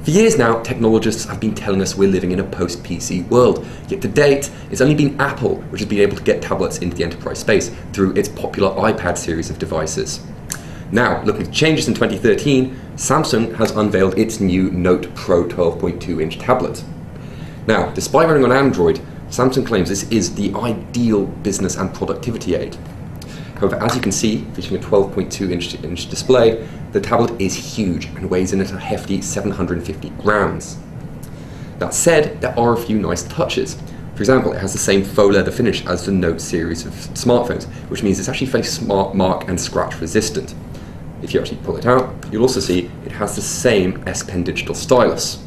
For years now, technologists have been telling us we're living in a post-PC world, yet to date, it's only been Apple which has been able to get tablets into the enterprise space through its popular iPad series of devices. Now, looking at changes in 2013, Samsung has unveiled its new Note Pro 12.2-inch tablet. Now, despite running on Android, Samsung claims this is the ideal business and productivity aid. However, as you can see, featuring a 12.2-inch display, the tablet is huge and weighs in at a hefty 750 grams. That said, there are a few nice touches. For example, it has the same faux leather finish as the Note series of smartphones, which means it's actually fairly smart mark and scratch resistant. If you actually pull it out, you'll also see it has the same S Pen digital stylus.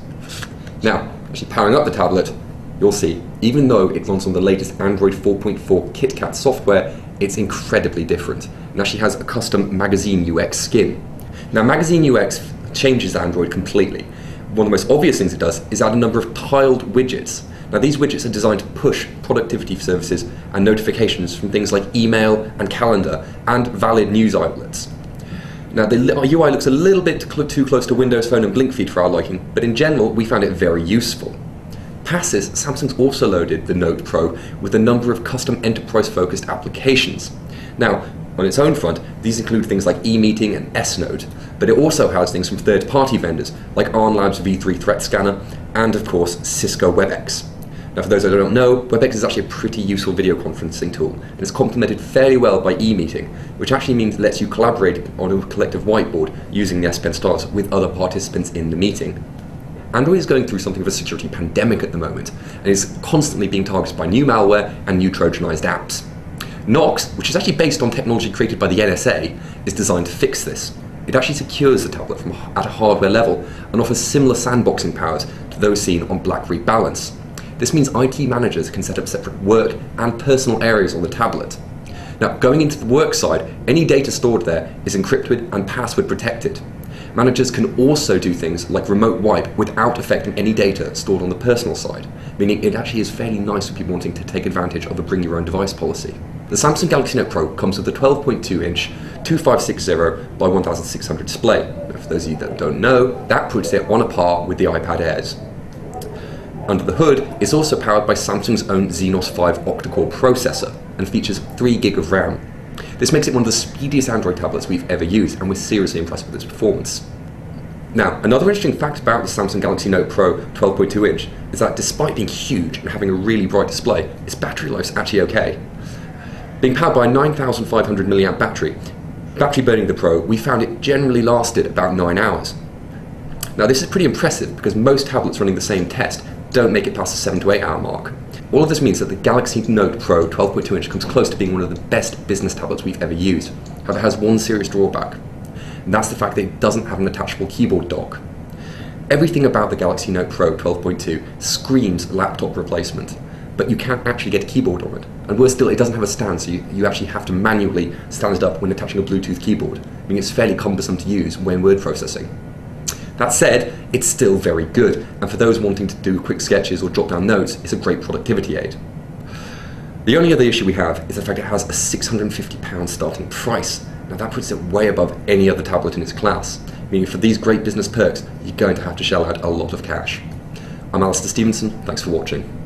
Now, actually powering up the tablet, you'll see, even though it runs on the latest Android 4.4 KitKat software, it's incredibly different. It actually has a custom magazine UX skin. Now, magazine UX changes Android completely. One of the most obvious things it does is add a number of tiled widgets. Now, these widgets are designed to push productivity services and notifications from things like email and calendar and valid news outlets. Now, the UI looks a little bit too close to Windows Phone and Blink Feed for our liking, but in general, we found it very useful. Past this, Samsung's also loaded the Note Pro with a number of custom enterprise-focused applications. Now, on its own front, these include things like e-meeting and S-Note, but it also has things from third-party vendors like Arm Labs V3 Threat Scanner and, of course, Cisco WebEx. Now, for those that don't know, WebEx is actually a pretty useful video conferencing tool, and it's complemented fairly well by e-meeting, which actually means it lets you collaborate on a collective whiteboard using the S Pen stylus with other participants in the meeting. Android is going through something of a security pandemic at the moment, and is constantly being targeted by new malware and new Trojanized apps. Knox, which is actually based on technology created by the NSA, is designed to fix this. It actually secures the tablet at a hardware level and offers similar sandboxing powers to those seen on BlackBerry Balance. This means IT managers can set up separate work and personal areas on the tablet. Now, going into the work side, any data stored there is encrypted and password protected. Managers can also do things like remote wipe without affecting any data stored on the personal side, meaning it actually is fairly nice for people wanting to take advantage of a bring your own device policy. The Samsung Galaxy Note Pro comes with a 12.2-inch 2560 by 1600 display. Now, for those of you that don't know, that puts it on a par with the iPad Airs. Under the hood, it's also powered by Samsung's own Exynos 5 octa-core processor and features 3 GB of RAM. This makes it one of the speediest Android tablets we've ever used, and we're seriously impressed with its performance. Now, another interesting fact about the Samsung Galaxy Note Pro 12.2-inch is that despite being huge and having a really bright display, its battery life's actually okay. Being powered by a 9500 mAh battery burning the Pro, we found it generally lasted about 9 hours. Now, this is pretty impressive because most tablets running the same test don't make it past the 7 to 8 hour mark. All of this means that the Galaxy Note Pro 12.2-inch comes close to being one of the best business tablets we've ever used. However, it has one serious drawback, and that's the fact that it doesn't have an attachable keyboard dock. Everything about the Galaxy Note Pro 12.2 screams laptop replacement, but you can't actually get a keyboard on it. And worse still, it doesn't have a stand, so you actually have to manually stand it up when attaching a Bluetooth keyboard, meaning it's fairly cumbersome to use when word processing. That said, it's still very good, and for those wanting to do quick sketches or jot down notes, it's a great productivity aid. The only other issue we have is the fact it has a £650 starting price. Now that puts it way above any other tablet in its class, meaning for these great business perks, you're going to have to shell out a lot of cash. I'm Alistair Stevenson, thanks for watching.